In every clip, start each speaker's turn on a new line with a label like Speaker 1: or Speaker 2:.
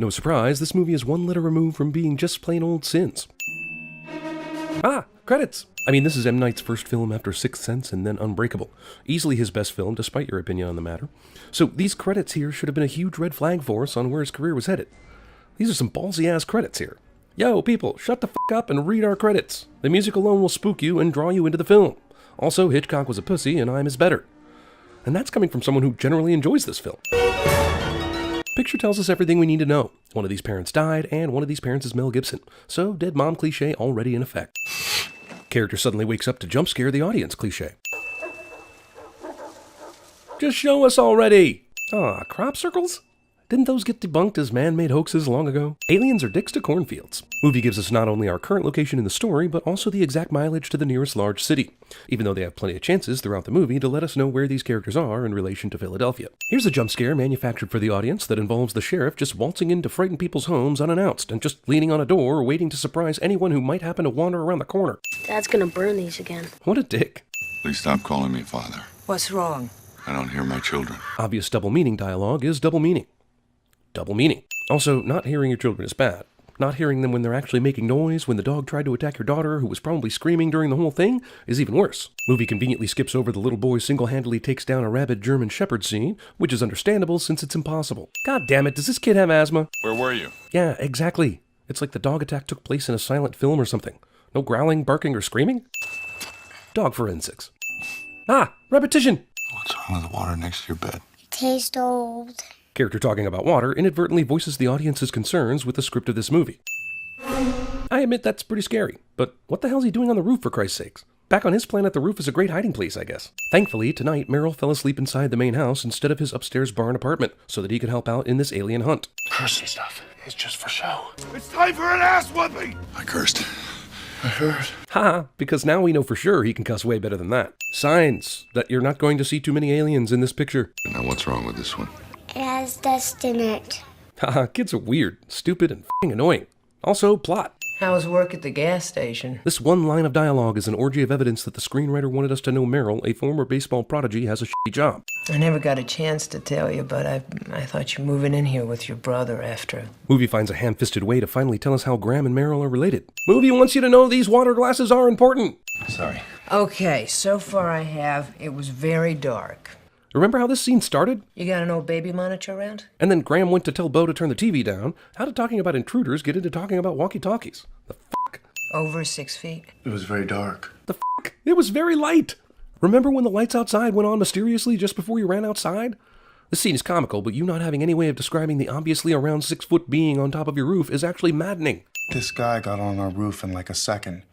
Speaker 1: no surprise, this movie is one letter removed from being just plain old sins. Ah, credits! I mean, this is M. Night's first film after Sixth Sense and then Unbreakable. Easily his best film, despite your opinion on the matter. So these credits here should have been a huge red flag for us on where his career was headed. These are some ballsy-ass credits here. Yo, people, shut the fuck up and read our credits. The music alone will spook you and draw you into the film. Also, Hitchcock was a pussy and I'm his better. And that's coming from someone who generally enjoys this film. Picture tells us everything we need to know. One of these parents died, and one of these parents is Mel Gibson. So, dead mom cliche already in effect. Character suddenly wakes up to jump scare the audience cliche. Just show us already! Ah, crop circles? Didn't those get debunked as man-made hoaxes long ago? Aliens are dicks to cornfields. Movie gives us not only our current location in the story, but also the exact mileage to the nearest large city, even though they have plenty of chances throughout the movie to let us know where these characters are in relation to Philadelphia. Here's a jump scare manufactured for the audience that involves the sheriff just waltzing in to frighten people's homes unannounced and just leaning on a door waiting to surprise anyone who might happen to wander around the corner.
Speaker 2: Dad's gonna burn these again.
Speaker 1: What a dick.
Speaker 3: Please stop calling me father.
Speaker 4: What's wrong?
Speaker 3: I don't hear my children.
Speaker 1: Obvious double meaning dialogue is double meaning. Double meaning. Also, not hearing your children is bad. Not hearing them when they're actually making noise when the dog tried to attack your daughter, who was probably screaming during the whole thing, is even worse. Movie conveniently skips over the little boy single-handedly takes down a rabid German shepherd scene, which is understandable since it's impossible. God damn it, does this kid have asthma?
Speaker 3: Where were you?
Speaker 1: Yeah, exactly. It's like the dog attack took place in a silent film or something. No growling, barking, or screaming? Dog forensics. Ah, repetition!
Speaker 3: What's wrong with the water next to your bed?
Speaker 2: It tastes old.
Speaker 1: Character talking about water inadvertently voices the audience's concerns with the script of this movie. I admit that's pretty scary, but what the hell's he doing on the roof, for Christ's sakes? Back on his planet, the roof is a great hiding place, I guess. Thankfully, tonight, Merrill fell asleep inside the main house instead of his upstairs barn apartment, so that he could help out in this alien hunt.
Speaker 5: Cursing stuff is just for show.
Speaker 6: It's time for an ass whooping!
Speaker 3: I cursed.
Speaker 5: I heard.
Speaker 1: Haha, because now we know for sure he can cuss way better than that. Signs that you're not going to see too many aliens in this picture.
Speaker 3: Now what's wrong with this one?
Speaker 2: It has dust in it.
Speaker 1: Haha, kids are weird, stupid, and f***ing annoying. Also, plot.
Speaker 4: How's work at the gas station?
Speaker 1: This one line of dialogue is an orgy of evidence that the screenwriter wanted us to know Merrill, a former baseball prodigy, has a shitty job.
Speaker 4: I never got a chance to tell you, but I thought you're moving in here with your brother after.
Speaker 1: Movie finds a ham-fisted way to finally tell us how Graham and Merrill are related. Movie wants you to know these water glasses are important.
Speaker 5: Sorry.
Speaker 4: Okay, so far I have. It was very dark.
Speaker 1: Remember how this scene started?
Speaker 4: You got an old baby monitor around?
Speaker 1: And then Graham went to tell Bo to turn the TV down. How did talking about intruders get into talking about walkie-talkies? The fuck?
Speaker 4: Over 6 feet.
Speaker 5: It was very dark.
Speaker 1: The fuck? It was very light. Remember when the lights outside went on mysteriously just before you ran outside? This scene is comical, but you not having any way of describing the obviously around 6-foot being on top of your roof is actually maddening.
Speaker 5: This guy got on our roof in like a second.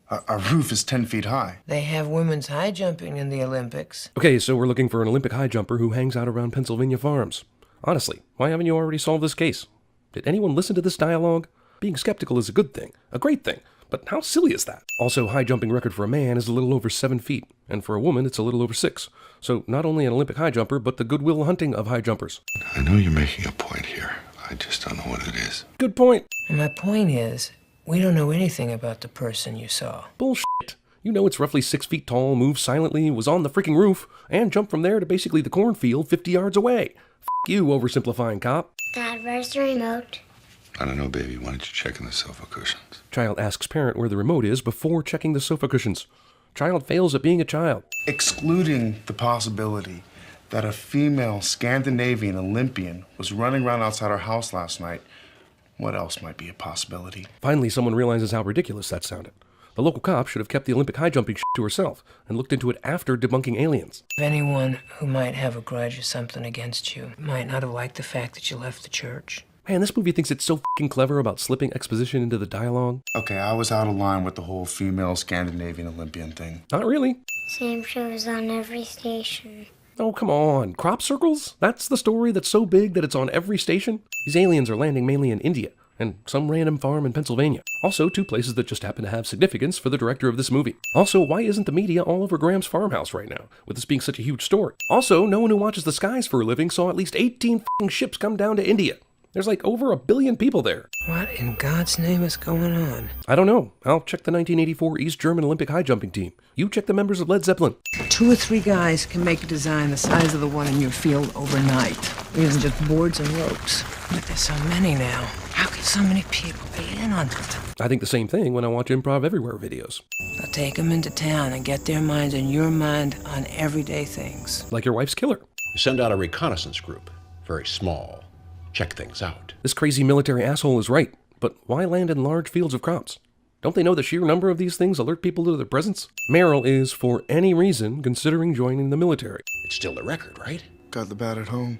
Speaker 5: Our roof is 10 feet high.
Speaker 4: They have women's high jumping in the Olympics.
Speaker 1: Okay, so we're looking for an Olympic high jumper who hangs out around Pennsylvania farms. Honestly, why haven't you already solved this case? Did anyone listen to this dialogue? Being skeptical is a good thing, a great thing, but how silly is that? Also, high jumping record for a man is a little over 7 feet, and for a woman it's a little over 6. So not only an Olympic high jumper, but the Goodwill Hunting of high jumpers.
Speaker 3: I know you're making a point here. I just don't know what it is.
Speaker 1: Good point.
Speaker 4: And my point is, we don't know anything about the person you saw.
Speaker 1: Bullshit. You know it's roughly 6 feet tall, moves silently, was on the freaking roof, and jumped from there to basically the cornfield 50 yards away. F*** you, oversimplifying cop.
Speaker 2: Dad, where's the remote?
Speaker 3: I don't know, baby. Why don't you check in the sofa cushions?
Speaker 1: Child asks parent where the remote is before checking the sofa cushions. Child fails at being a child.
Speaker 5: Excluding the possibility that a female Scandinavian Olympian was running around outside our house last night, what else might be a possibility?
Speaker 1: Finally, someone realizes how ridiculous that sounded. The local cop should have kept the Olympic high jumping shit to herself and looked into it after debunking aliens.
Speaker 4: Anyone who might have a grudge or something against you might not have liked the fact that you left the church.
Speaker 1: Man, this movie thinks it's so fucking clever about slipping exposition into the dialogue.
Speaker 5: Okay, I was out of line with the whole female Scandinavian Olympian thing.
Speaker 1: Not really.
Speaker 2: Same shows on every station.
Speaker 1: Oh, come on. Crop circles? That's the story that's so big that it's on every station? These aliens are landing mainly in India and some random farm in Pennsylvania. Also, 2 places that just happen to have significance for the director of this movie. Also, why isn't the media all over Graham's farmhouse right now, with this being such a huge story? Also, no one who watches the skies for a living saw at least 18 f***ing ships come down to India. There's like over 1 billion people there.
Speaker 4: What in God's name is going on?
Speaker 1: I don't know. I'll check the 1984 East German Olympic high jumping team. You check the members of Led Zeppelin.
Speaker 7: 2 or 3 guys can make a design the size of the one in your field overnight, using just boards and ropes.
Speaker 4: But there's so many now. How can so many people be in on it?
Speaker 1: I think the same thing when I watch Improv Everywhere videos.
Speaker 4: I'll take them into town and get their minds and your mind on everyday things.
Speaker 1: Like your wife's killer.
Speaker 8: You send out a reconnaissance group. Very small. Check things out.
Speaker 1: This crazy military asshole is right, but why land in large fields of crops? Don't they know the sheer number of these things alert people to their presence? Meryl is, for any reason, considering joining the military.
Speaker 8: It's still the record, right?
Speaker 5: Got the bat at home,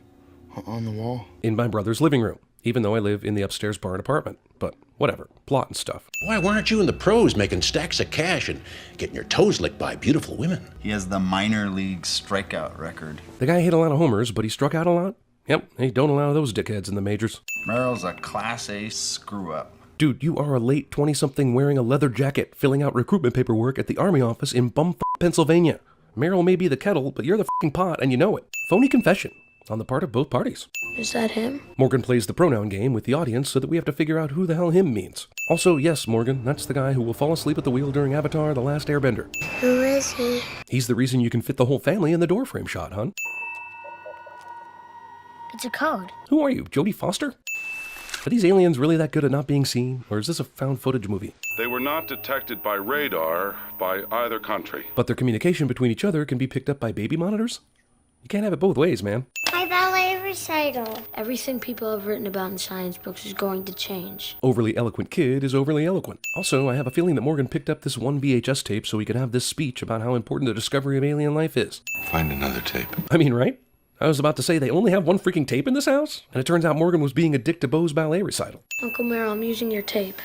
Speaker 5: on the wall.
Speaker 1: In my brother's living room, even though I live in the upstairs barn apartment. But whatever, plot and stuff.
Speaker 8: Why weren't you in the pros making stacks of cash and getting your toes licked by beautiful women?
Speaker 9: He has the minor league strikeout record.
Speaker 1: The guy hit a lot of homers, but he struck out a lot? Yep, they don't allow those dickheads in the majors.
Speaker 9: Merrill's a Class A screw-up.
Speaker 1: Dude, you are a late 20-something wearing a leather jacket, filling out recruitment paperwork at the Army office in bumfuck Pennsylvania. Meryl may be the kettle, but you're the fucking pot, and you know it. Phony confession on the part of both parties.
Speaker 2: Is that him?
Speaker 1: Morgan plays the pronoun game with the audience so that we have to figure out who the hell him means. Also, yes, Morgan, that's the guy who will fall asleep at the wheel during Avatar: The Last Airbender.
Speaker 2: Who is he?
Speaker 1: He's the reason you can fit the whole family in the doorframe shot, hon.
Speaker 2: It's a code.
Speaker 1: Who are you, Jodie Foster? Are these aliens really that good at not being seen, or is this a found footage movie?
Speaker 6: They were not detected by radar by either country.
Speaker 1: But their communication between each other can be picked up by baby monitors? You can't have it both ways, man.
Speaker 2: My ballet recital.
Speaker 10: Everything people have written about in science books is going to change.
Speaker 1: Overly eloquent kid is overly eloquent. Also, I have a feeling that Morgan picked up this one VHS tape so he could have this speech about how important the discovery of alien life is.
Speaker 3: Find another tape.
Speaker 1: I mean, right? I was about to say they only have one freaking tape in this house? And it turns out Morgan was being a dick to Bo's ballet recital.
Speaker 10: Uncle Merrill, I'm using your tape.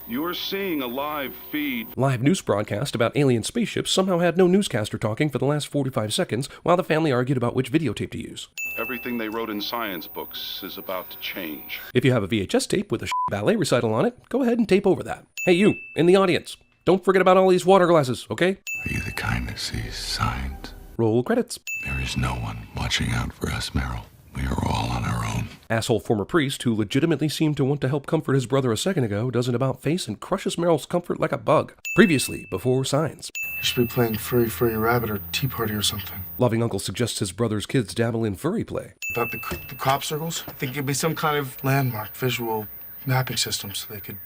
Speaker 6: You are seeing a live feed.
Speaker 1: Live news broadcast about alien spaceships somehow had no newscaster talking for the last 45 seconds while the family argued about which videotape to use.
Speaker 6: Everything they wrote in science books is about to change.
Speaker 1: If you have a VHS tape with a ballet recital on it, go ahead and tape over that. Hey, you, in the audience, don't forget about all these water glasses, okay?
Speaker 3: Are you the kind that sees signs?
Speaker 1: Roll credits.
Speaker 3: There is no one watching out for us, Meryl. We are all on our own.
Speaker 1: Asshole former priest who legitimately seemed to want to help comfort his brother a second ago does an about-face and crushes Meryl's comfort like a bug. Previously, before Signs.
Speaker 5: You should be playing Furry Rabbit or Tea Party or something.
Speaker 1: Loving uncle suggests his brother's kids dabble in furry play.
Speaker 5: About the crop circles? I think it'd be some kind of landmark, visual mapping system so they could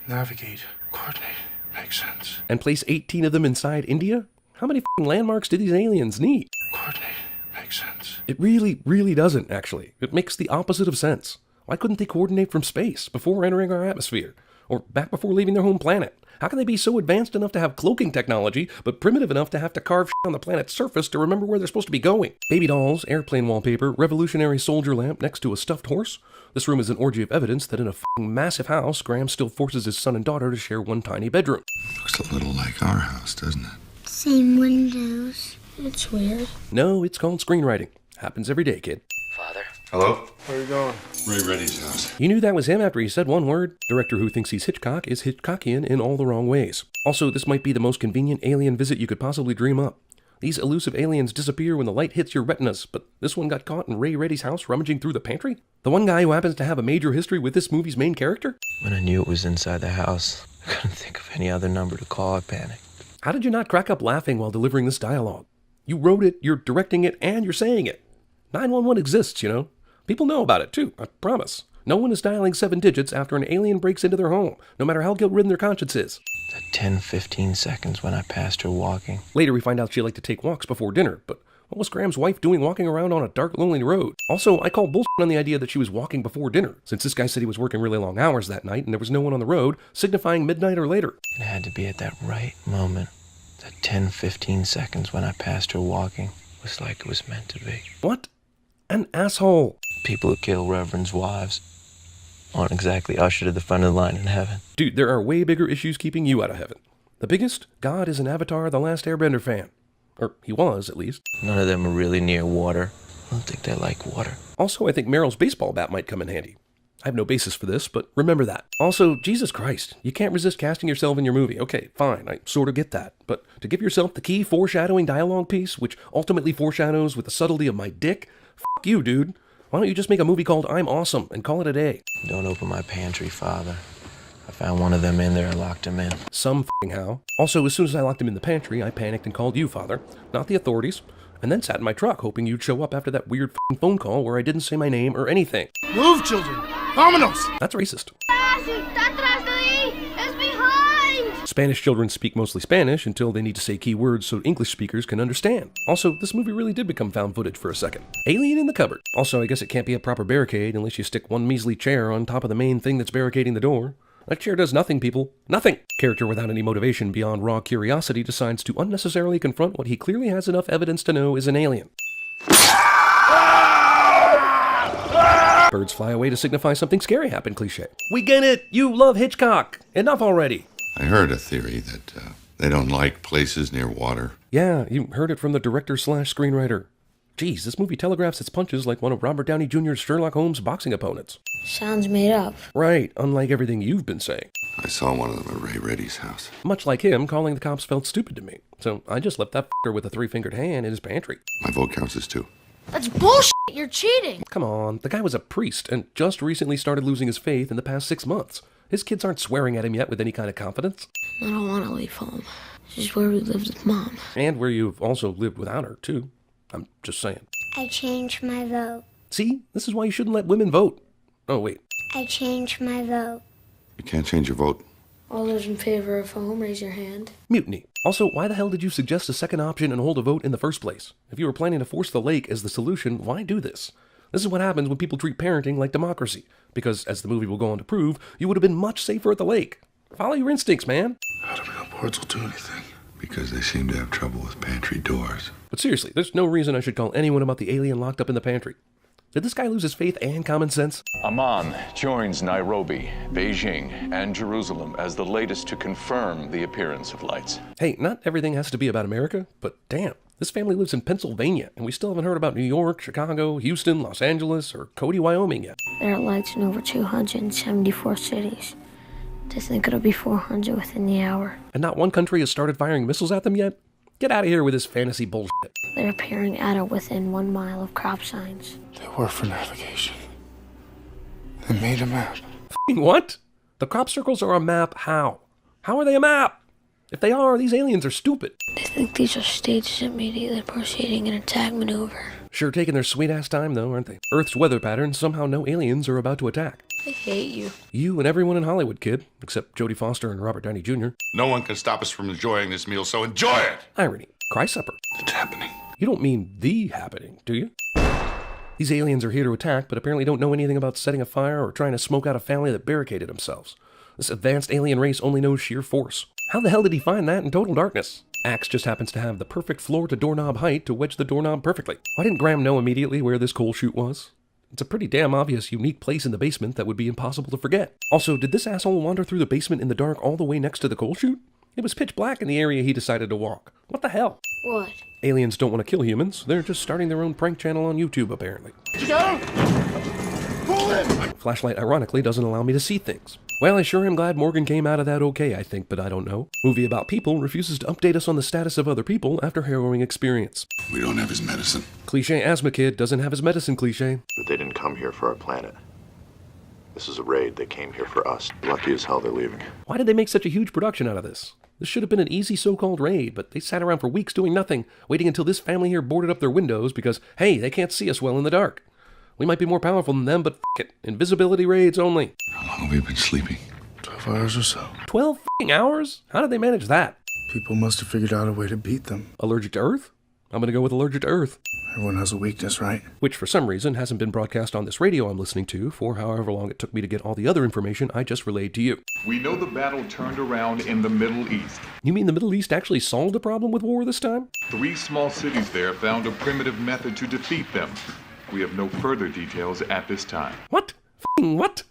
Speaker 5: navigate, coordinate. Makes sense.
Speaker 1: And place 18 of them inside India? How many f***ing landmarks do these aliens need?
Speaker 5: Coordinate. Makes sense.
Speaker 1: It really, really doesn't, actually. It makes the opposite of sense. Why couldn't they coordinate from space before entering our atmosphere? Or back before leaving their home planet? How can they be so advanced enough to have cloaking technology, but primitive enough to have to carve shit on the planet's surface to remember where they're supposed to be going? Baby dolls, airplane wallpaper, revolutionary soldier lamp next to a stuffed horse. This room is an orgy of evidence that in a f***ing massive house, Graham still forces his son and daughter to share one tiny bedroom.
Speaker 3: Looks a little like our house, doesn't it?
Speaker 2: Same windows.
Speaker 10: It's weird.
Speaker 1: No, it's called screenwriting. Happens every day, kid.
Speaker 4: Father?
Speaker 3: Hello?
Speaker 5: Where are you going?
Speaker 3: Ray Reddy's house.
Speaker 1: You knew that was him after he said one word. Director who thinks he's Hitchcock is Hitchcockian in all the wrong ways. Also, this might be the most convenient alien visit you could possibly dream up. These elusive aliens disappear when the light hits your retinas, but this one got caught in Ray Reddy's house rummaging through the pantry? The one guy who happens to have a major history with this movie's main character?
Speaker 11: When I knew it was inside the house, I couldn't think of any other number to call. I panicked.
Speaker 1: How did you not crack up laughing while delivering this dialogue? You wrote it, you're directing it, and you're saying it. 911 exists, you know. People know about it, too, I promise. No one is dialing 7 digits after an alien breaks into their home, no matter how guilt-ridden their conscience is.
Speaker 11: The 10-15 seconds when I passed her walking.
Speaker 1: Later we find out she liked to take walks before dinner, but what was Graham's wife doing walking around on a dark, lonely road? Also, I call bullshit on the idea that she was walking before dinner, since this guy said he was working really long hours that night and there was no one on the road, signifying midnight or later.
Speaker 11: It had to be at that right moment. That 10-15 seconds when I passed her walking was like it was meant to be.
Speaker 1: What? An asshole.
Speaker 11: People who kill reverends' wives aren't exactly ushered to the front of the line in heaven.
Speaker 1: Dude, there are way bigger issues keeping you out of heaven. The biggest? God is an Avatar: The Last Airbender fan. Or he was, at least.
Speaker 11: None of them are really near water. I don't think they like water.
Speaker 1: Also, I think Meryl's baseball bat might come in handy. I have no basis for this, but remember that. Also, Jesus Christ, you can't resist casting yourself in your movie. Okay, fine, I sort of get that. But to give yourself the key foreshadowing dialogue piece, which ultimately foreshadows with the subtlety of my dick, Fuck you, dude. Why don't you just make a movie called I'm Awesome and call it a day?
Speaker 11: Don't open my pantry, Father. I found one of them in there and locked him in.
Speaker 1: Some f***ing how. Also, as soon as I locked him in the pantry, I panicked and called you, Father, not the authorities, and then sat in my truck hoping you'd show up after that weird f***ing phone call where I didn't say my name or anything.
Speaker 5: Move, children! Vámonos!
Speaker 1: That's racist.
Speaker 2: It's behind!
Speaker 1: Spanish children speak mostly Spanish until they need to say key words so English speakers can understand. Also, this movie really did become found footage for a second. Alien in the cupboard. Also, I guess it can't be a proper barricade unless you stick one measly chair on top of the main thing that's barricading the door. That chair does nothing, people. Nothing! Character without any motivation beyond raw curiosity decides to unnecessarily confront what he clearly has enough evidence to know is an alien. Birds fly away to signify something scary happened, cliche. We get it! You love Hitchcock! Enough already!
Speaker 3: I heard a theory that they don't like places near water.
Speaker 1: Yeah, you heard it from the director/screenwriter. Geez, this movie telegraphs its punches like one of Robert Downey Jr.'s Sherlock Holmes boxing opponents.
Speaker 10: Sounds made up.
Speaker 1: Right, unlike everything you've been saying.
Speaker 3: I saw one of them at Ray Reddy's house.
Speaker 1: Much like him, calling the cops felt stupid to me. So I just left that f***er with a 3-fingered hand in his pantry.
Speaker 3: My vote counts as 2.
Speaker 2: That's bullshit! You're cheating!
Speaker 1: Come on, the guy was a priest and just recently started losing his faith in the past 6 months. His kids aren't swearing at him yet with any kind of confidence.
Speaker 10: I don't want to leave home. This is where we lived with Mom.
Speaker 1: And where you've also lived without her, too. I'm just saying.
Speaker 2: I changed my vote.
Speaker 1: See? This is why you shouldn't let women vote. Oh, wait.
Speaker 2: I changed my vote.
Speaker 3: You can't change your vote.
Speaker 10: All those in favor of home, raise your hand.
Speaker 1: Mutiny. Also, why the hell did you suggest a second option and hold a vote in the first place? If you were planning to force the lake as the solution, why do this? This is what happens when people treat parenting like democracy. Because, as the movie will go on to prove, you would have been much safer at the lake. Follow your instincts, man.
Speaker 3: How do we know boards will do anything? Because they seem to have trouble with pantry doors.
Speaker 1: But seriously, there's no reason I should call anyone about the alien locked up in the pantry. Did this guy lose his faith and common sense?
Speaker 12: Amman joins Nairobi, Beijing, and Jerusalem as the latest to confirm the appearance of lights.
Speaker 1: Hey, not everything has to be about America, but damn, this family lives in Pennsylvania, and we still haven't heard about New York, Chicago, Houston, Los Angeles, or Cody, Wyoming yet.
Speaker 10: There are lights in over 274 cities. To think it'll be 400 within the hour.
Speaker 1: And not one country has started firing missiles at them yet? Get out of here with this fantasy bullshit.
Speaker 10: They're appearing at or within 1 mile of crop signs.
Speaker 5: They were for navigation. They made a map.
Speaker 1: F***ing what? The crop circles are a map how? How are they a map? If they are, these aliens are stupid.
Speaker 10: They think these are stages immediately proceeding an attack maneuver.
Speaker 1: Sure taking their sweet-ass time, though, aren't they? Earth's weather patterns somehow know aliens are about to attack.
Speaker 10: I hate you.
Speaker 1: You and everyone in Hollywood, kid. Except Jodie Foster and Robert Downey Jr.
Speaker 3: No one can stop us from enjoying this meal, so enjoy it!
Speaker 1: Irony. Cry supper.
Speaker 3: It's happening.
Speaker 1: You don't mean the happening, do you? These aliens are here to attack, but apparently don't know anything about setting a fire or trying to smoke out a family that barricaded themselves. This advanced alien race only knows sheer force. How the hell did he find that in total darkness? Axe just happens to have the perfect floor-to-doorknob height to wedge the doorknob perfectly. Why didn't Graham know immediately where this coal chute was? It's a pretty damn obvious, unique place in the basement that would be impossible to forget. Also, did this asshole wander through the basement in the dark all the way next to the coal chute? It was pitch black in the area he decided to walk. What the hell?
Speaker 10: What?
Speaker 1: Aliens don't want to kill humans. They're just starting their own prank channel on YouTube, apparently.
Speaker 5: You got him? Pull him!
Speaker 1: Flashlight, ironically, doesn't allow me to see things. Well, I sure am glad Morgan came out of that okay, I think, but I don't know. Movie about people refuses to update us on the status of other people after harrowing experience.
Speaker 3: We don't have his medicine.
Speaker 1: Cliche asthma kid doesn't have his medicine, cliche.
Speaker 13: But they didn't come here for our planet. This is a raid. They came here for us. Lucky as hell they're leaving.
Speaker 1: Why did they make such a huge production out of this? This should have been an easy so-called raid, but they sat around for weeks doing nothing, waiting until this family here boarded up their windows because, hey, they can't see us well in the dark. We might be more powerful than them, but f*** it. Invisibility raids only.
Speaker 3: How long have we been sleeping?
Speaker 5: 12 hours or so.
Speaker 1: 12 f***ing hours? How did they manage that?
Speaker 5: People must have figured out a way to beat them.
Speaker 1: Allergic to Earth? I'm gonna go with allergic to Earth.
Speaker 5: Everyone has a weakness, right?
Speaker 1: Which, for some reason, hasn't been broadcast on this radio I'm listening to for however long it took me to get all the other information I just relayed to you.
Speaker 6: We know the battle turned around in the Middle East.
Speaker 1: You mean the Middle East actually solved the problem with war this time?
Speaker 6: 3 small cities there found a primitive method to defeat them. We have no further details at this time.
Speaker 1: What? F***ing what?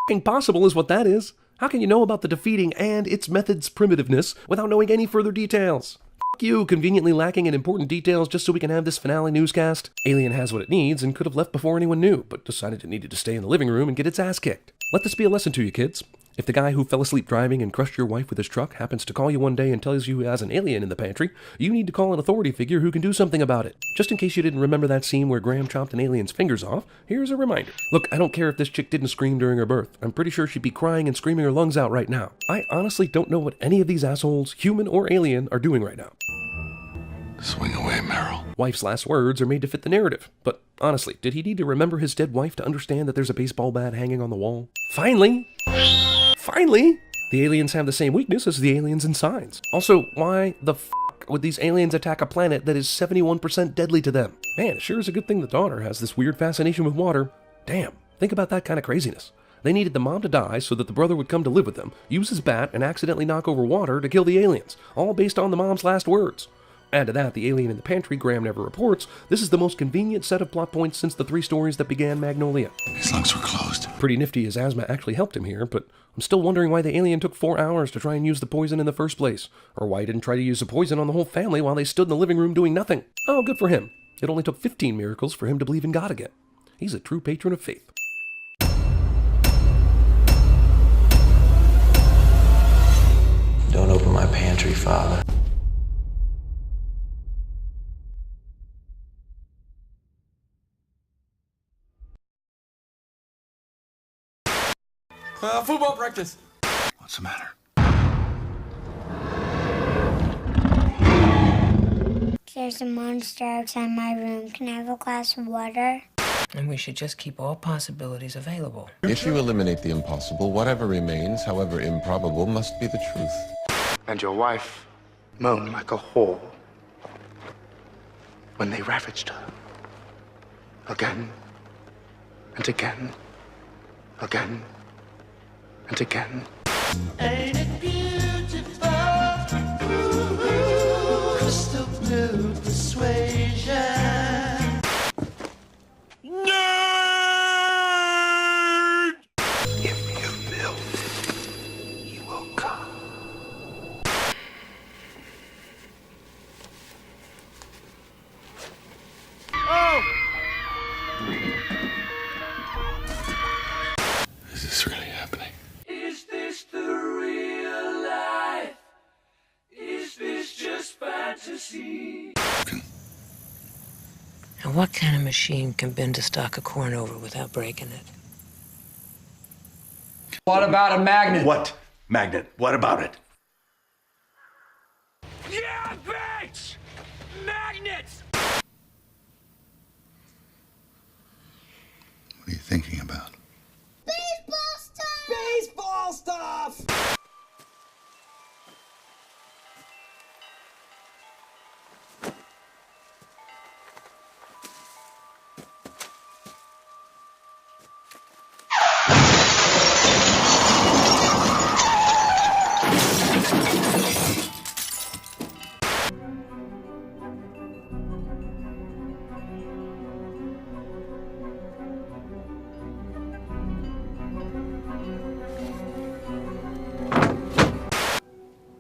Speaker 1: Impossible is what that is. How can you know about the defeating and its method's primitiveness without knowing any further details? F*** you, conveniently lacking in important details just so we can have this finale newscast. Alien has what it needs and could have left before anyone knew, but decided it needed to stay in the living room and get its ass kicked. Let this be a lesson to you, kids. If the guy who fell asleep driving and crushed your wife with his truck happens to call you one day and tells you he has an alien in the pantry, you need to call an authority figure who can do something about it. Just in case you didn't remember that scene where Graham chopped an alien's fingers off, here's a reminder. Look, I don't care if this chick didn't scream during her birth. I'm pretty sure she'd be crying and screaming her lungs out right now. I honestly don't know what any of these assholes, human or alien, are doing right now.
Speaker 3: Swing away, Meryl.
Speaker 1: Wife's last words are made to fit the narrative, but honestly, did he need to remember his dead wife to understand that there's a baseball bat hanging on the wall? Finally! The aliens have the same weakness as the aliens in Signs. Also, why the f*** would these aliens attack a planet that is 71% deadly to them? Man, it sure is a good thing the daughter has this weird fascination with water. Damn, think about that kind of craziness. They needed the mom to die so that the brother would come to live with them, use his bat, and accidentally knock over water to kill the aliens, all based on the mom's last words. Add to that the alien in the pantry Graham never reports. This is the most convenient set of plot points since the 3 stories that began Magnolia.
Speaker 3: His lungs were closed.
Speaker 1: Pretty nifty his asthma actually helped him here, but I'm still wondering why the alien took 4 hours to try and use the poison in the first place. Or why he didn't try to use the poison on the whole family while they stood in the living room doing nothing. Oh, good for him. It only took 15 miracles for him to believe in God again. He's a true patron of faith.
Speaker 11: Don't open my pantry, Father.
Speaker 14: Football practice.
Speaker 3: What's the matter?
Speaker 2: There's a monster outside my room. Can I have a glass of water?
Speaker 4: And we should just keep all possibilities available.
Speaker 15: If you eliminate the impossible, whatever remains, however improbable, must be the truth.
Speaker 5: And your wife moaned like a whore when they ravaged her. Again and again, again and again.
Speaker 14: Ain't it beautiful? Ooh, crystal blue persuasion. Nerd!
Speaker 3: If you build, he will come.
Speaker 14: Oh!
Speaker 3: Is this really happening?
Speaker 14: Is this the real life? Is this just fantasy?
Speaker 4: And what kind of machine can bend a stalk of corn over without breaking it?
Speaker 14: What about a magnet?
Speaker 8: What magnet? What about it?
Speaker 14: Yeah, bitch! Magnets!
Speaker 3: What are you thinking about?
Speaker 14: Baseball stuff! Baseball stuff!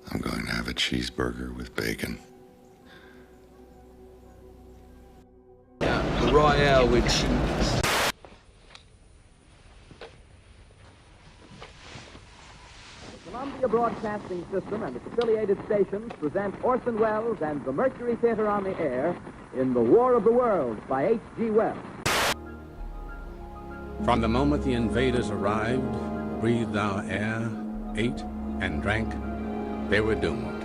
Speaker 3: I'm going to have a cheeseburger with bacon.
Speaker 14: The Royale with cheese.
Speaker 16: Columbia Broadcasting System and its affiliated stations present Orson Welles and the Mercury Theater on the Air in The War of the Worlds by H.G. Wells.
Speaker 17: From the moment the invaders arrived, breathed our air, ate and drank, they were doomed.